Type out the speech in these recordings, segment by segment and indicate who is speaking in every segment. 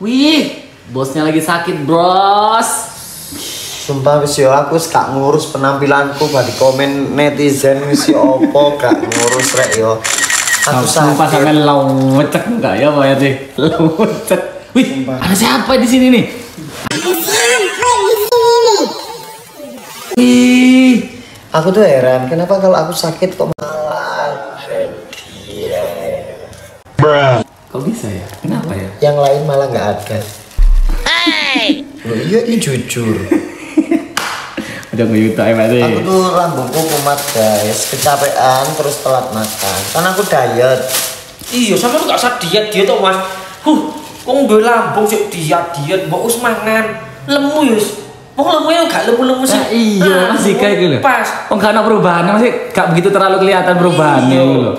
Speaker 1: Wih, bosnya lagi sakit, bros.
Speaker 2: Sumpah wis yo aku gak ngurus penampilanku bagi komen netizen wis opo gak ngurus rek yo. Aku
Speaker 1: Sumpah sampe lawecek enggak ya Pak RT? Lawecek. Wih, ada siapa di sini nih? Wih,
Speaker 2: aku tuh heran kenapa kalau aku sakit kok malah
Speaker 1: kok bisa ya? Kenapa ya?
Speaker 2: yang lain malah nggak ada. Loh, iya ini jujur.
Speaker 1: Udah ngeyutak ya Pak RT.
Speaker 2: Aku tuh lambungku kumat guys, kecapean terus telat makan. Karena aku diet.
Speaker 3: Iya, sama lu gak usah diet tuh mas. Kok nggak lambung sih diet, mbok us mangan lemu yus. Mau lemu yang gak lemu sih.
Speaker 1: Iya, masih kayak gitu.
Speaker 3: Pas.
Speaker 1: Oh nggak ada perubahan, masih gak begitu terlalu kelihatan perubahannya loh.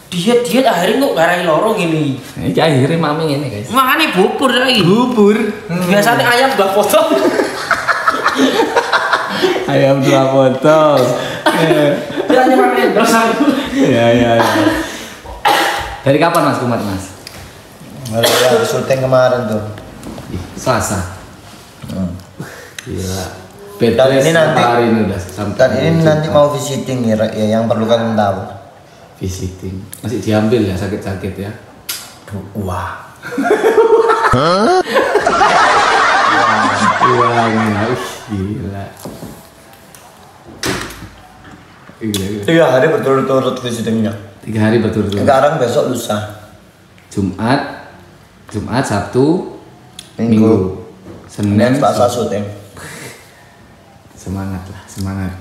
Speaker 3: Diet akhirnya kok garai lorong ini.
Speaker 1: Ini akhirnya mami ini guys.
Speaker 3: Makanya bubur lagi.
Speaker 1: Bubur.
Speaker 3: Biasanya ayam gak potong.
Speaker 1: Ayam 2 potong.
Speaker 3: Bilangnya makan dosa.
Speaker 1: Ya. Dari kapan mas kumat mas?
Speaker 2: Dari syuting kemarin tuh.
Speaker 1: Selasa. Gila.
Speaker 2: Dan ini nanti
Speaker 1: hari ini udah sampai.
Speaker 2: Dan ini nanti mau visiting ya, Rek, ya yang perlu kalian tahu.
Speaker 1: Visiting. Masih diambil ya sakit-sakit ya.
Speaker 2: Wah.
Speaker 1: Wah, gila. Gila.
Speaker 2: 3 hari berturut-turut visitingnya.
Speaker 1: 3 hari berturut-turut.
Speaker 2: Sekarang besok lusa.
Speaker 1: Jumat, Sabtu,
Speaker 2: Minggu.
Speaker 1: Senin,
Speaker 2: Selasa syuting.
Speaker 1: Semangat lah, semangat.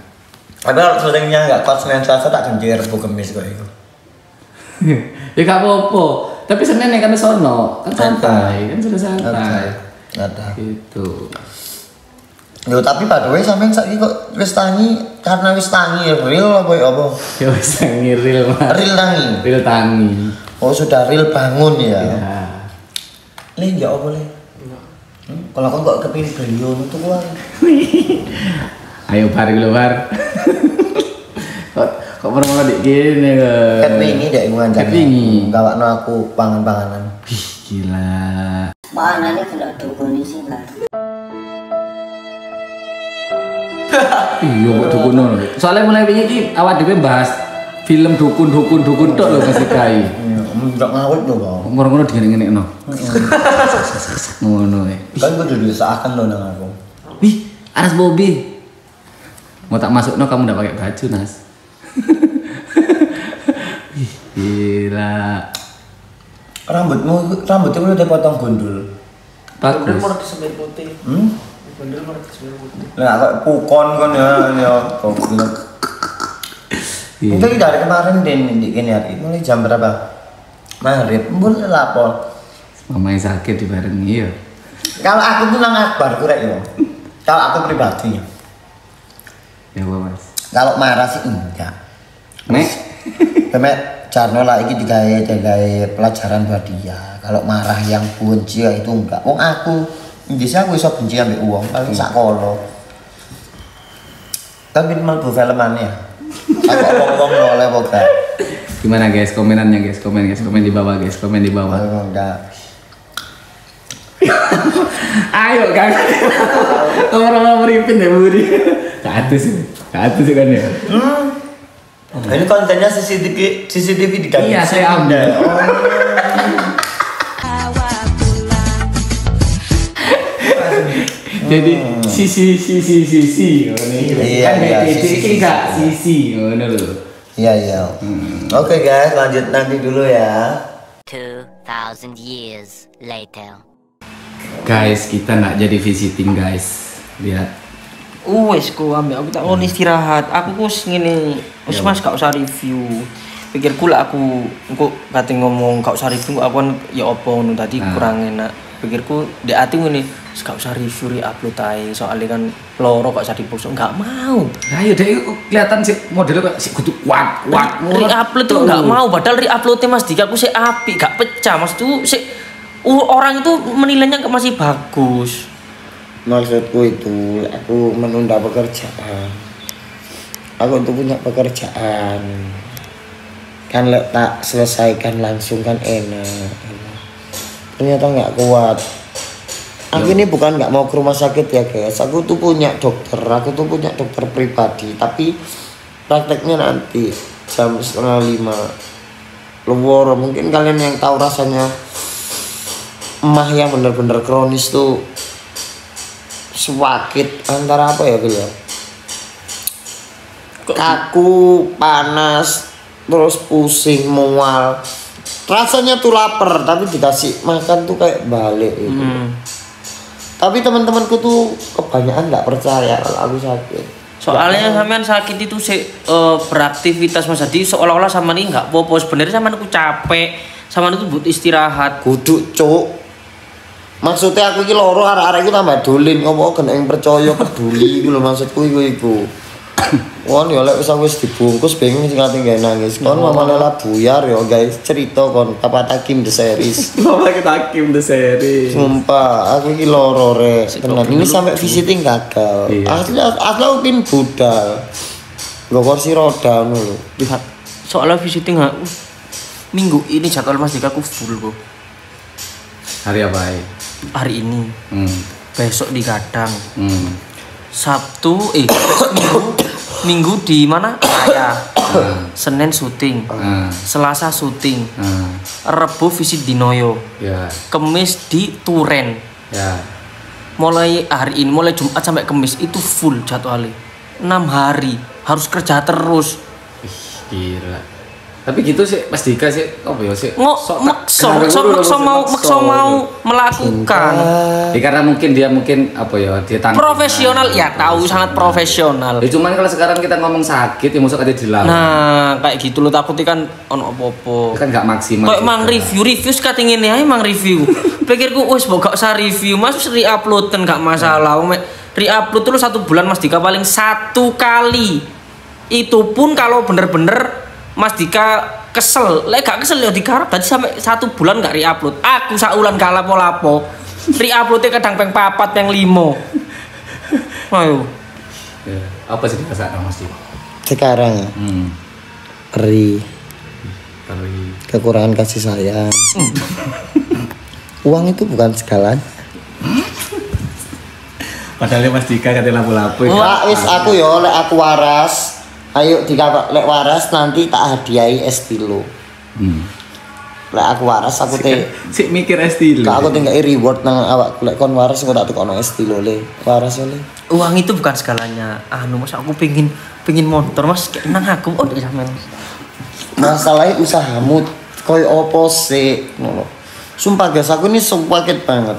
Speaker 2: Tapi kalau syutingnya nggak kuat Senin Selasa tak ganti Rebu Kemis kok itu.
Speaker 1: Ya gak apa-apa. Tapi Senin ya kan sono, kan santai, kan sudah santai.
Speaker 2: Ada.
Speaker 1: Gitu.
Speaker 2: Yo tapi by the way sampean saiki kok wis tangi karena wis tangi real apa ya apa?
Speaker 1: Ya wis ngiril mas.
Speaker 2: Real tangi.
Speaker 1: Real tangi.
Speaker 2: Oh sudah real bangun ya.
Speaker 1: Ya.
Speaker 2: Le ya apa le? Kalau aku kok kepilih beliau itu kuwi.
Speaker 1: Ayo bar keluar. Kok merem dik gini kok.
Speaker 2: Kepingi dek ngancam.
Speaker 1: Kepingi.
Speaker 2: Gawakno aku pangan-panganan.
Speaker 1: Wih, gila.
Speaker 4: Mana nih kalau dukun sih lah.
Speaker 1: Iya kok dukun ngono. Soalnya mulai wingi iki awak dhewe bahas film dukun tok lho Mas Kai.
Speaker 2: Enggak ngawet lho, Bang.
Speaker 1: Ngono-ngono digene-genekno. Ngono e.
Speaker 2: Kan gue udah diusahakan loh nang aku.
Speaker 1: Wih, Anas Bobby. Mau tak masukno kamu ndak pakai baju, Nas. Wih, gila.
Speaker 2: Rambutnya udah potong gundul.
Speaker 1: Bagus.
Speaker 3: Mau disebut putih. Bener mau disebut putih.
Speaker 2: Nah, kok pukon kan ya kok bilang.
Speaker 1: Iya.
Speaker 2: Itu dari kemarin di gini hari mulai jam berapa? Maghrib, mulai lapor.
Speaker 1: Mama yang sakit dibarengi ya.
Speaker 2: Kalau aku tuh nang akbar kurek ya. Kalau aku pribadi.
Speaker 1: Ya Mas.
Speaker 2: Kalau marah sih enggak.
Speaker 1: Nek.
Speaker 2: Pemek Jarno lah iki digawe pelajaran buat dia. Kalau marah yang benci ya itu enggak. Wong aku bisa aku iso benci ambek wong, paling sak kolo. Tapi mlebu filmane ya. Aku wong-wong oleh boga.
Speaker 1: Gimana guys komenannya guys? Komen di bawah guys, komen di bawah.
Speaker 2: Enggak.
Speaker 1: Ayo kan. Orang-orang meripin ya Budi. Ke atas kan ya.
Speaker 2: Ini kontennya CCTV di kaki.
Speaker 1: Iya, saya ambil. Jadi sisi
Speaker 2: Iya,
Speaker 1: kan
Speaker 2: iya,
Speaker 1: BTC
Speaker 2: sisi.
Speaker 1: enggak sisi ngono lho.
Speaker 2: Iya. Oke guys, lanjut nanti dulu ya.
Speaker 4: 2000 years later.
Speaker 1: Guys, kita nggak jadi visiting guys. Lihat.
Speaker 3: Wes ku ambil aku tak mau istirahat. Aku kus ngene. Wes Mas gak usah review. Pikirku lah aku engko kate ngomong gak usah review aku kan ya opo ngono tadi kurang enak. Pikirku di ati ngene, gak usah review upload ae soalnya kan loro gak usah dipaksa enggak mau.
Speaker 1: Nah, yaudah itu kelihatan sih modelnya kok sih kudu kuat.
Speaker 3: Re-upload tuh enggak mau padahal re-uploadnya Mas Dika aku sih apik, gak pecah. Mas tuh sih orang itu menilainya masih bagus.
Speaker 2: Maksudku itu aku menunda pekerjaan. Aku untuk punya pekerjaan. kan lek tak selesaikan langsung kan enak. Ternyata nggak kuat. Aku ini bukan nggak mau ke rumah sakit ya guys. Aku tuh punya dokter. Aku tuh punya dokter pribadi. Tapi prakteknya nanti jam 4:30. Luar mungkin kalian yang tahu rasanya emah yang bener-bener kronis tuh sakit antara apa ya Bil ya? Kaku, panas, terus pusing, mual. Rasanya tuh lapar tapi dikasih makan tuh kayak balik gitu. Tapi teman-temanku tuh kebanyakan nggak percaya kalau aku sakit.
Speaker 3: Soalnya sampean sakit itu beraktivitas Mas, jadi seolah-olah sama ini nggak popo. Sebenarnya sama aku capek, sama itu butuh istirahat.
Speaker 2: Kudu cuk. Maksudnya aku iki loro arek-arek iku tambah dolin ngomong kena yang percaya peduli iku lho maksudku iku. Wong ya lek wis dibungkus pengen sing ati gawe nangis. Kon mamane lah buyar ya guys, cerita kon Papa Takim the series.
Speaker 1: Papa Takim the series.
Speaker 2: Sumpah, aku iki loro rek. Tenan ini sampai visiting gagal. Asli aku pin budal. Nggo kursi roda ngono lho.
Speaker 3: Lihat. Soalnya visiting minggu ini jadwal Mas Dika aku full kok.
Speaker 1: Hari apa ya?
Speaker 3: Hari ini. Besok di Gadang. Sabtu minggu di mana? Raya. Senin syuting. Selasa syuting. Rebo visit di Noyo.
Speaker 1: Ya.
Speaker 3: Kemis di Turen.
Speaker 1: Ya.
Speaker 3: Mulai hari ini, mulai Jumat sampai Kemis itu full jadwalnya. 6 hari harus kerja terus.
Speaker 1: Gila. Tapi gitu sih Mas Dika sih apa ya sih?
Speaker 3: Makso mau melakukan.
Speaker 1: Ya, karena mungkin dia apa ya dia tanggung.
Speaker 3: Profesional ya tahu sangat profesional.
Speaker 1: Ya cuman kalau sekarang kita ngomong sakit ya masuk aja dilawan.
Speaker 3: Nah kayak gitu loh takutnya kan ono apa-apa.
Speaker 1: Kan nggak maksimal.
Speaker 3: Kayak mang review sekarang ini aja mang review. Pikirku wes gak usah review mas re-upload kan gak masalah. Re-upload terus 1 bulan Mas Dika paling 1 kali. Itu pun kalau bener-bener Mas Dika kesel, lek gak kesel ya digarap berarti sampai 1 bulan gak re-upload. Aku saulan gak lapo-lapo. Re-uploadnya kadang peng 4, peng 5. Ayo.
Speaker 1: Ya, apa sih dirasakan Mas Dika?
Speaker 2: Sekarang ri kekurangan kasih sayang. Uang itu bukan segalanya.
Speaker 1: Padahal Mas Dika katanya lapo-lapo.
Speaker 2: Wis aku yo lek aku waras. Ayo lek waras nanti tak hadiahi es tilo. Lek aku waras aku
Speaker 1: sik mikir es tilo.
Speaker 2: Aku tinggal reward nang awak lek kon waras aku tak tukono es tilo le. Waras le.
Speaker 3: Uang itu bukan segalanya. Mas aku pengen motor Mas kayak nang aku udah sampean.
Speaker 2: Masalahnya usahamu koyo opo sih ngono. Sumpah guys aku ini sakit banget.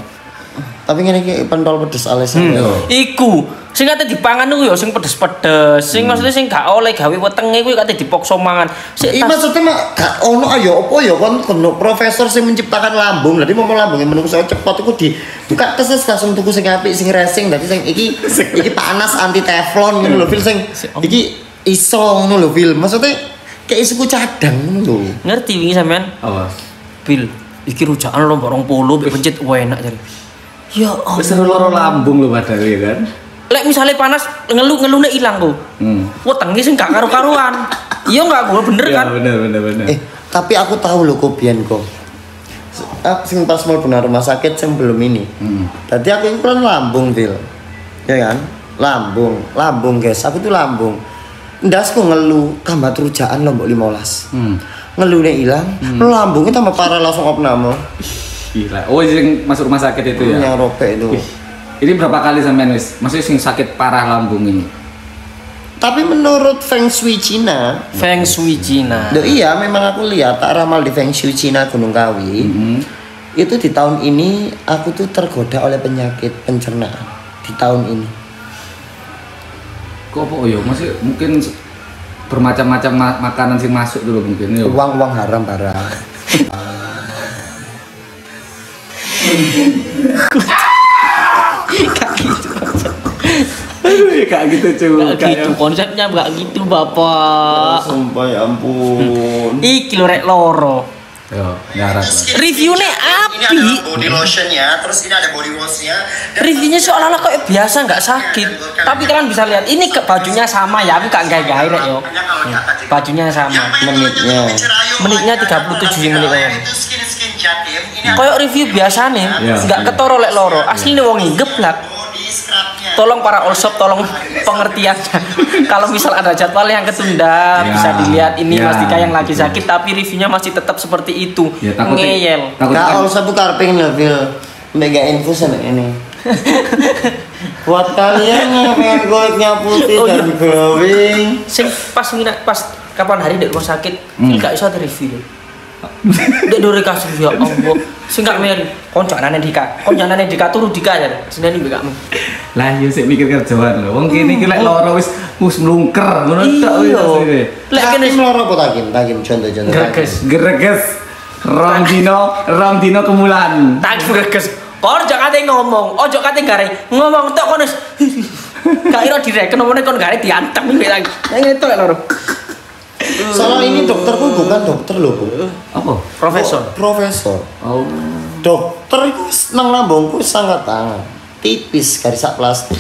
Speaker 2: Tapi ngene iki pentol pedes alasan.
Speaker 3: Iku sing kate dipangan ku ya sing pedes-pedes. Sing maksudnya sing gak oleh gawe wetenge kuwi kate dipaksa mangan.
Speaker 2: Iki maksudnya gak ono ayo opo ya kon profesor sing menciptakan lambung. Dadi mau lambunge menungso cepet iku buka tes langsung tuku sing apik sing racing. Dadi sing iki panas anti teflon ngono lho Phil sing iki iso ngono lho Phil. Maksudnya kayak isuku cadang ngono lho.
Speaker 3: Ngerti wingi sampean?
Speaker 1: Apa?
Speaker 3: Phil, iki rujakan lombok 20 mbek pencit enak jare. Ya Allah.
Speaker 1: Wis loro lambung lho padahal ya kan.
Speaker 3: Lek misalnya panas ngeluhne ilang kok. Wetenge sing gak karu-karuan. Iya enggak gua bener kan?
Speaker 1: Iya bener.
Speaker 2: Tapi aku tahu lho kok biyen kok. Sing pas mau benar rumah sakit sing belum ini. Tadi aku itu kan lambung, Bil. Ya kan? Lambung guys. Aku tuh lambung. Ndasku ngeluh tambah rujaan lombok 15. Ngeluhnya hilang, lambungnya tambah parah langsung opname.
Speaker 1: Gila. Oh, yang masuk rumah sakit itu ya?
Speaker 2: Yang robek itu.
Speaker 1: Ini berapa kali sampean wis? Maksudnya sing sakit parah lambung ini.
Speaker 2: Tapi menurut Feng Shui Cina. Iya, memang aku lihat tak ramal di Feng Shui Cina Gunung Kawi. Itu di tahun ini aku tuh tergoda oleh penyakit pencernaan di tahun ini.
Speaker 1: Kok apa ya? Masih mungkin bermacam-macam makanan sing masuk dulu mungkin ya.
Speaker 2: Uang haram barang.
Speaker 1: Kayak gitu cuy.
Speaker 3: Gak gitu konsepnya gak gitu Bapak.
Speaker 2: Sumpah ya ampun.
Speaker 3: Iki lho rek loro.
Speaker 1: Yo, ngarep.
Speaker 3: Reviewnya api.
Speaker 2: Ini ada body lotion ya, terus ini ada body wash-nya.
Speaker 3: Reviewnya seolah-olah kayak biasa nggak sakit. Tapi kalian bisa lihat ini bajunya sama ya, aku gak gaya-gaya rek yo. Bajunya sama.
Speaker 2: Menitnya.
Speaker 3: menitnya 37 menit kan. Koyok review biasa nih, nggak ketoro lek loro. Asli nih wongi geblak. Tolong para all shop, tolong pengertiannya. Kalau misal ada jadwal yang ketunda, bisa dilihat ini Mas Dika yang lagi sakit, tapi reviewnya masih tetap seperti itu. Ngeyel.
Speaker 2: Kak all shop karping loh, Phil. Mega infus ini. Buat kalian yang pengen kulitnya putih dan glowing.
Speaker 3: Sing pas kapan hari di rumah sakit, nggak bisa review deh. Dek dore kasih ya Allah. Sing gak mer koncanane Dika turu Dika ya. Seneni mbek kamu.
Speaker 1: Lah yo sik mikir kerjaan lho. Wong kene iki lek lara wis mlungker ngono tok wis.
Speaker 2: Lek kene loro apa takim contoh-contoh.
Speaker 1: Greges. Rong dino kemulan.
Speaker 3: Tak greges. Kor ojo kate ngomong, ojo kate gare. Ngomong tok kono. Gak ira direken omone kon gare diantem mbek lagi. Ngene tok loro.
Speaker 2: Soal ini dokterku bukan dokter loh, Bu.
Speaker 1: Apa?
Speaker 2: Profesor.
Speaker 1: Oh.
Speaker 2: Dokter itu nang lambungku sangat tipis garis sak plastik.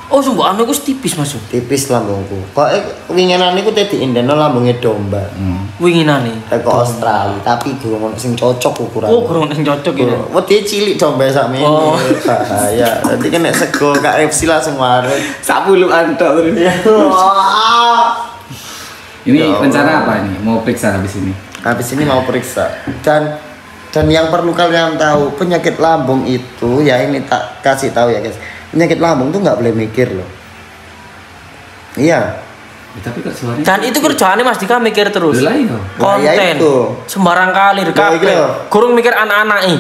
Speaker 3: Oh, sumpah anu iku tipis Mas.
Speaker 2: Tipis lambungku. Kok winginan iku tadi indeno lambungnya domba.
Speaker 3: Winginane.
Speaker 2: Teko Australia, tapi gurung ono sing cocok ukuran.
Speaker 3: Oh, gurung sing cocok ya.
Speaker 2: Wedi cilik domba sak mene. Bahaya. Nanti kan nek sego KFC langsung waret.
Speaker 1: 10-an tok terus. Ini rencana apa ini? Mau periksa habis ini?
Speaker 2: Habis ini mau periksa. Dan yang perlu kalian tahu, penyakit lambung itu ya ini tak kasih tahu ya guys. Penyakit lambung tuh nggak boleh mikir loh. Iya.
Speaker 1: Ya, tapi kerjaannya.
Speaker 3: Dan itu kerjaannya Mas Dika mikir terus.
Speaker 1: Lah iya.
Speaker 3: Konten. Sembarang kali kabeh. Kurang mikir anak-anak ini.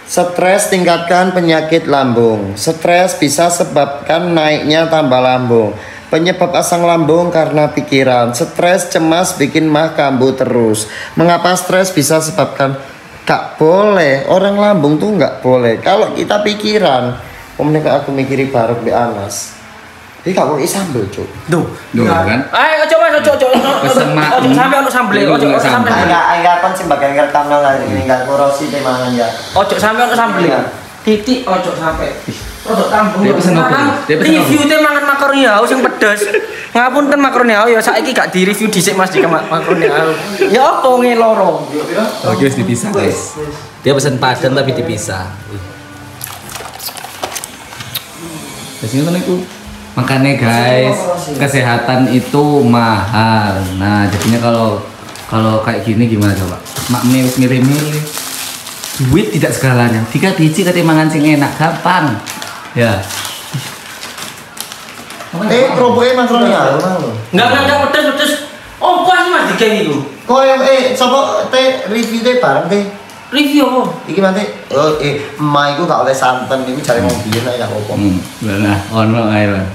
Speaker 2: Stres tingkatkan penyakit lambung. Stres bisa sebabkan naiknya tambah lambung. Penyebab asam lambung karena pikiran. Stres, cemas bikin mah kambuh terus. Mengapa stres bisa sebabkan? Gak boleh. Orang lambung tuh nggak boleh. Kalau kita pikiran, aku mikiri bareng di Anas. Ini gak boleh sambel, Cuk.
Speaker 1: Duh kan?
Speaker 3: Ayo coba ojo sampai ono sambel, ojo sampai.
Speaker 2: Enggak kon sing bagian rekam nang ngene enggak korosi te mangan ya.
Speaker 3: Ojo sampai ono sambel. Titik ojo sampai. Ojo tambung.
Speaker 1: Dia pesen apa?
Speaker 3: Review te mangan makaroni haus sing pedes. Ngapunten makaroni haus ya saiki gak di review dhisik Mas Dika makaroni haus. Ya opo ngeloro.
Speaker 1: Oke, wis dipisah, guys. Dia pesen padan tapi dipisah. Terus ini itu makanya guys, kesehatan itu mahal. Nah, jadinya kalau kayak gini gimana coba? Mak milih-milih. Duit tidak segalanya. Tiga biji katanya mangan sing enak, gampang. Ya.
Speaker 2: Kerupuknya makaroni haus lho.
Speaker 3: Enggak pedes. Oh, pas Mas Dika iku.
Speaker 2: Kok sapa review te bareng te?
Speaker 3: Review apa?
Speaker 2: Iki nanti emak iku gak oleh santen iki jare wong biyen nek gak apa-apa.
Speaker 1: Lah, ono ae lah.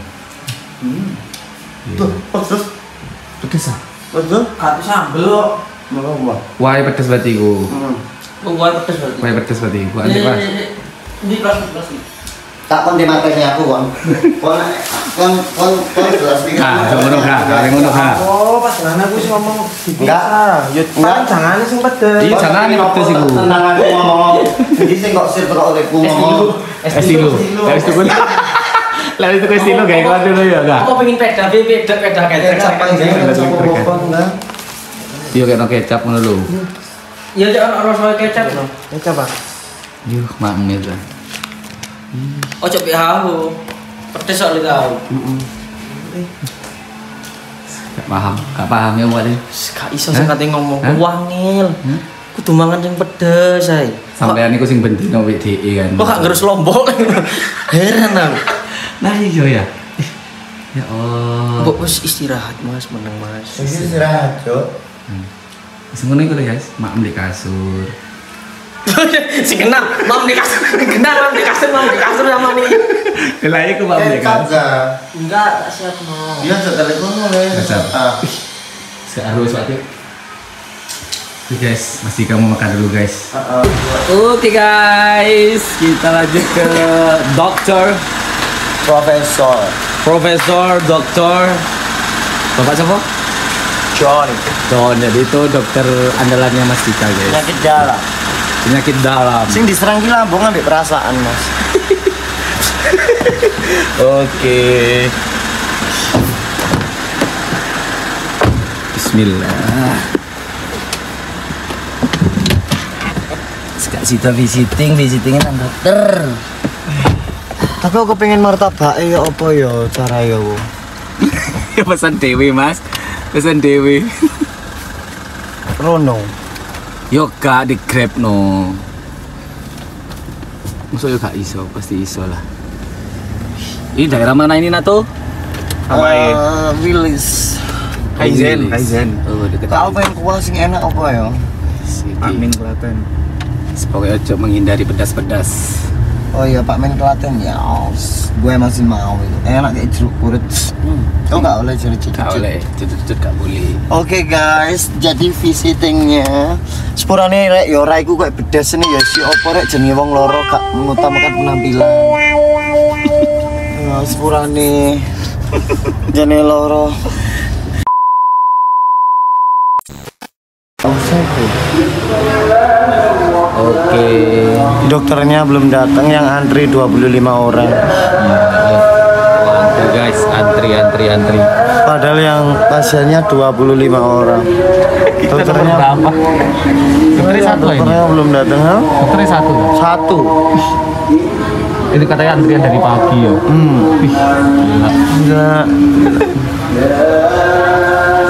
Speaker 2: Tuh, pedes.
Speaker 1: Pedes ah.
Speaker 2: Pedes?
Speaker 3: Gak sambel kok.
Speaker 2: Apa?
Speaker 1: Wah, pedes berarti ku.
Speaker 3: Wah, pedes berarti.
Speaker 1: Wah, pedes berarti ku. Andi Mas.
Speaker 3: Ini kelas.
Speaker 2: Tak kon dimateni aku kon. Kon jelas iki.
Speaker 1: Ngono ga.
Speaker 5: Oh, pas jangan aku sih ngomong
Speaker 2: Enggak.
Speaker 5: Enggak, jangan sing pedes.
Speaker 1: Iya, jangan pedes iku.
Speaker 2: Tenang aku ngomong. Iki sing kok sir kok olehku ngomong.
Speaker 1: Estilo. Guys tuh. Lalu itu Estilo kayak kau dulu ya enggak?
Speaker 3: Aku pengen peda
Speaker 2: Kecap panjang enggak.
Speaker 1: Iya kayak kecap ngono lho.
Speaker 3: Ya jangan rasa kecap loh.
Speaker 5: Kecap ah.
Speaker 1: Yuh, makmir lah.
Speaker 3: Ojo BHU. Pedes soal tahu.
Speaker 1: Gak paham ya wali.
Speaker 3: Gak iso sing kate ngomong wangil. Kudu mangan sing pedes ae.
Speaker 1: Sampean iku sing bendino WDE kan.
Speaker 3: Kok gak ngerus Lombok. Heran aku.
Speaker 1: Nah iya ya. Ya Allah.
Speaker 3: Kok wis istirahat Mas, meneng Mas.
Speaker 2: Istirahat, Cuk.
Speaker 1: Wis ngono iku lho guys, maem di kasur.
Speaker 3: Si kena, mam di kasur sama nih.
Speaker 1: Lah iku maem di kasur.
Speaker 3: Enggak, tak siap no.
Speaker 2: Dia telepon oleh.
Speaker 1: Seharus waktu. Oke guys, masih kamu makan dulu guys. Oke guys, kita lanjut ke dokter, profesor, dokter. Bapak siapa?
Speaker 2: John.
Speaker 1: Jadi itu dokter andalannya Mas Dika guys. Penyakit dalam.
Speaker 2: Sing diserang ki lambung ambek perasaan, Mas.
Speaker 1: Oke. Bismillah. Sekak Sita visitingnya nang dokter.
Speaker 2: Tapi aku pengen martabak ya apa ya cara ya.
Speaker 1: Ya pesan dewe Mas. Pesan dewe.
Speaker 2: Rono.
Speaker 1: Yo gak di Grab no. Masuk yo gak iso, pasti iso lah. Ini daerah mana ini Nato?
Speaker 2: Willis.
Speaker 1: Kaizen. Oh, deket.
Speaker 2: Kau pengen kuah sing enak apa ya?
Speaker 1: Pak Min Klaten. Pokoknya ojo menghindari pedas-pedas.
Speaker 2: Oh iya Pak Men Klaten ya. Gue masih mau itu. Enak kayak jeruk purut. Kau nggak boleh jeruk-jeruk.
Speaker 1: Gak boleh, cucut-cucut gak boleh.
Speaker 2: Oke guys, jadi visitingnya sepurane rek yo raiku kayak bedas nih ya si opo rek jenenge wong loro gak mengutamakan penampilan. Nah, sepurane jenenge loro.
Speaker 1: Oke.
Speaker 2: Dokternya belum datang, yang antri 25 orang.
Speaker 1: Antri guys, antri.
Speaker 2: Padahal yang pasiennya 25 orang. Dokternya
Speaker 1: berapa? Dokternya satu ini.
Speaker 2: Dokternya belum datang, ha?
Speaker 1: Dokternya satu.
Speaker 2: Satu.
Speaker 1: Ini katanya antrian dari pagi ya. Gila.
Speaker 2: Enggak.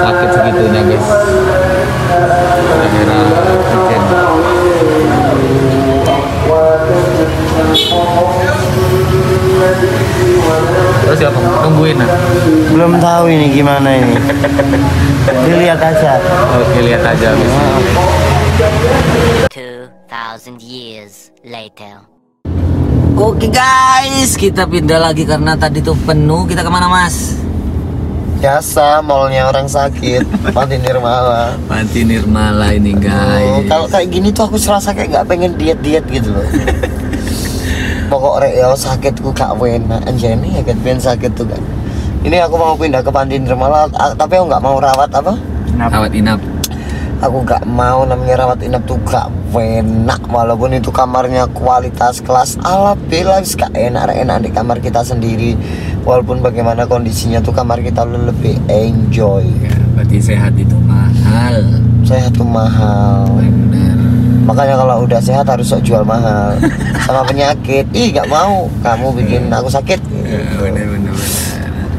Speaker 1: Sakit segitunya guys. Kamera weekend. Terus ya tungguin nah.
Speaker 2: Belum tahu ini gimana ini. Dilihat aja.
Speaker 1: Oke, lihat aja guys.
Speaker 4: 2,000 years later.
Speaker 1: Oke guys, kita pindah lagi karena tadi tuh penuh. Kita kemana Mas?
Speaker 2: Biasa mallnya orang sakit. Panti Nirmala.
Speaker 1: Panti Nirmala ini guys.
Speaker 2: Kalau kayak gini tuh aku serasa kayak nggak pengen diet gitu loh. Pokok rek ya sakitku gak enak anjani ya kan pengen sakit tuh kan. Ini aku mau pindah ke Panti Nirmala tapi aku nggak mau rawat apa?
Speaker 1: Rawat inap.
Speaker 2: Aku gak mau namanya rawat inap tuh gak enak walaupun itu kamarnya kualitas kelas ala bela gak enak di kamar kita sendiri walaupun bagaimana kondisinya tuh kamar kita lebih enjoy.
Speaker 1: Ya, berarti sehat itu mahal.
Speaker 2: Sehat tuh mahal.
Speaker 1: Benar.
Speaker 2: Makanya kalau udah sehat harus sok jual mahal. Sama penyakit, gak mau kamu bikin aku sakit.
Speaker 1: Benar.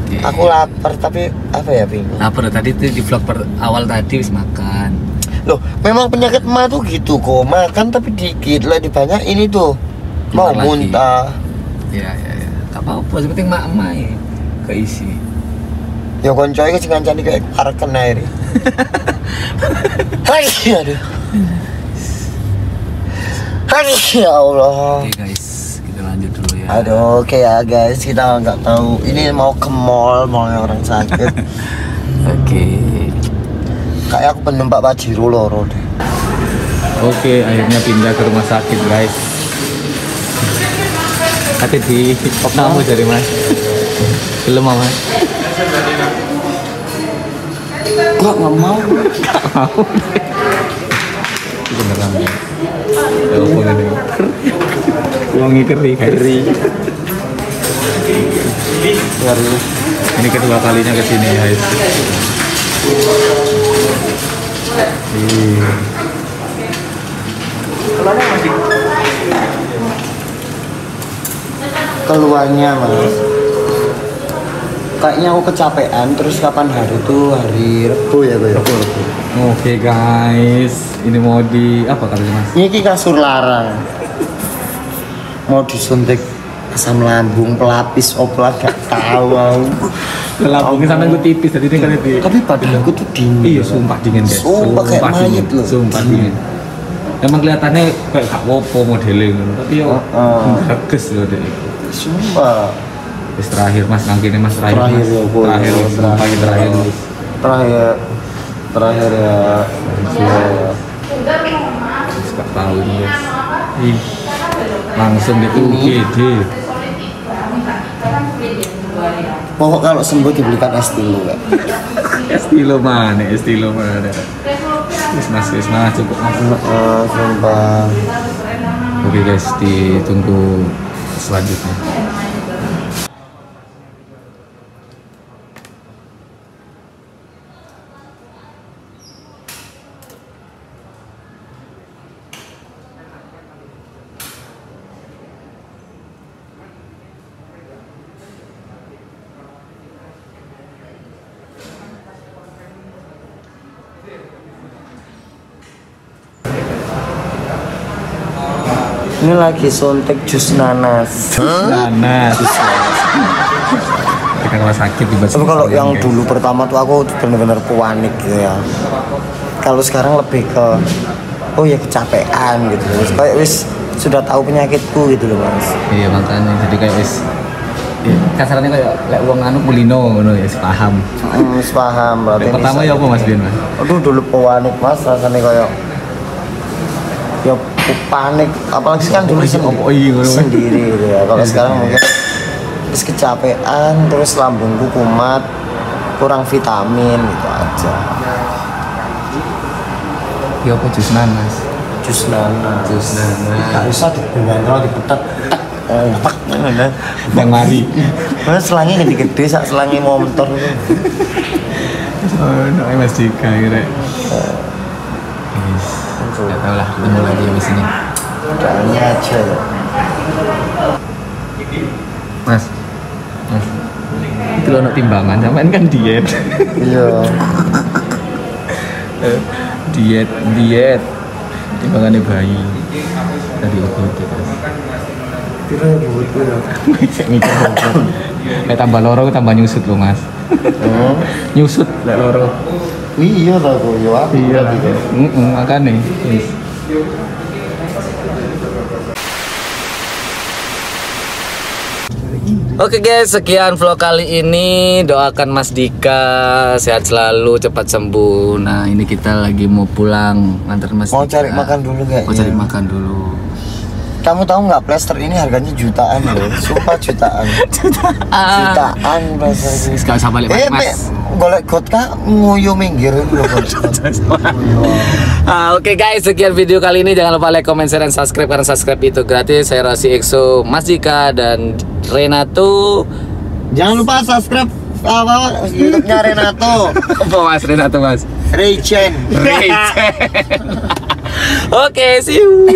Speaker 1: Okay.
Speaker 2: Aku lapar tapi apa ya bingung.
Speaker 1: Lapar tadi tuh di vlog awal tadi wis makan.
Speaker 2: Loh, memang penyakit emak tuh gitu kok. Makan tapi dikit, lebih banyak ini tuh. Mau
Speaker 1: Keluar lagi.
Speaker 2: muntah.
Speaker 1: Ya. Gak apa-apa, yang penting mak-mak ya. Keisi.
Speaker 2: Ya koncoy ke sing ngancani kayak areken air. Hai, aduh. Hai, ya Allah.
Speaker 1: Oke guys, kita lanjut dulu ya.
Speaker 2: Aduh, oke ya guys, kita nggak tahu. Ini mau ke mallnya orang sakit.
Speaker 1: Oke.
Speaker 2: Kayak aku penembak Pajero loro deh.
Speaker 1: Oke, akhirnya pindah ke rumah sakit guys. Kati di kamu dari Mas. Belum Mas.
Speaker 2: Gak mau.
Speaker 1: Beneran ya. Telepon ini. Uangnya keri. Ini kedua kalinya ke sini guys.
Speaker 2: Keluarnya mas. Kayaknya aku kecapean. Terus kapan hari itu? Hari Rebo ya gue.
Speaker 1: Oke guys, ini mau di apa katanya Mas?
Speaker 2: Ini kasur larang. Mau disuntik asam lambung, pelapis, opla gak tahu.
Speaker 1: Lambungnya sampai gue tipis tadi ini kali di.
Speaker 2: Tapi badanku tuh dingin.
Speaker 1: Iya, sumpah dingin guys.
Speaker 2: Sumpah kayak mayat
Speaker 1: dingin.
Speaker 2: loh.
Speaker 1: Sumpah dingin. Emang kelihatannya kayak gak wopo modelnya gitu. Tapi ya bagus loh deh.
Speaker 2: Sumpah.
Speaker 1: Terus terakhir Mas, nangkini Mas terakhir.
Speaker 2: Terakhir
Speaker 1: Mas.
Speaker 2: ya, Bu.
Speaker 1: Terakhir pagi terakhir.
Speaker 2: Terakhir ya.
Speaker 1: Terus gak tahu ini guys. Ih, langsung di UGD.
Speaker 2: Pokok kalau sembuh dibelikan es dulu ya.
Speaker 1: Estilo mana? Wis mas cukup Mas.
Speaker 2: Sumpah.
Speaker 1: Oke guys, ditunggu selanjutnya.
Speaker 2: Ini lagi suntik jus nanas.
Speaker 1: Nanas. Kita kalau sakit tiba-tiba.
Speaker 2: Tapi kalau yang dulu pertama tuh aku bener-bener panik gitu ya. Kalau sekarang lebih ke oh ya kecapean gitu. Kayak wis sudah tahu penyakitku gitu loh Mas.
Speaker 1: Iya makanya jadi kayak wis kasarnya kayak lek wong anu kulino ngono ya paham.
Speaker 2: Wis paham berarti.
Speaker 1: Pertama ya apa Mas Bian Mas?
Speaker 2: Aduh dulu panik Mas rasanya kayak ya panik apalagi kan dulu sendiri gitu ya. Kalau sekarang mungkin terus kecapean terus lambungku kumat kurang vitamin gitu aja.
Speaker 1: Ya apa jus nanas?
Speaker 2: Jus nanas. Gak usah dibengal dipetet.
Speaker 1: Yang mari.
Speaker 2: Mana selangnya gede-gede sak selangnya motor itu.
Speaker 1: Oh, no, Mas Dika kira. Enggak tahu lah, ketemu lagi di sini.
Speaker 2: Kayaknya aja ya.
Speaker 1: Mas. Itu lo timbangan, sampean kan diet.
Speaker 2: Iya.
Speaker 1: diet. Timbangannya bayi. Tadi oke Mas.
Speaker 2: Kira butuh ya.
Speaker 1: Mikir bobot. Kayak tambah loro tambah nyusut lo Mas. Nyusut lek loro.
Speaker 2: Iya lah kok yo aku.
Speaker 1: Iya lah. Makane. Wis. Oke guys, sekian vlog kali ini. Doakan Mas Dika sehat selalu, cepat sembuh. Nah, ini kita lagi mau pulang, antar Mas
Speaker 2: Mau
Speaker 1: Dika.
Speaker 2: cari makan dulu kayaknya.
Speaker 1: Mau cari makan dulu.
Speaker 2: Kamu tahu nggak plester ini harganya jutaan loh, sumpah jutaan. Jutaan plester ini.
Speaker 1: Gak usah balik Mas.
Speaker 2: Golek got kak nguyu minggir itu loh.
Speaker 1: Oke guys, sekian video kali ini. Jangan lupa like, comment, share, dan subscribe karena subscribe itu gratis. Saya Rossi EXO, Mas Dika dan Renato.
Speaker 2: Jangan lupa subscribe apa YouTube-nya Renato.
Speaker 1: Apa Mas Renato Mas?
Speaker 2: Raychen.
Speaker 1: Oke, see you.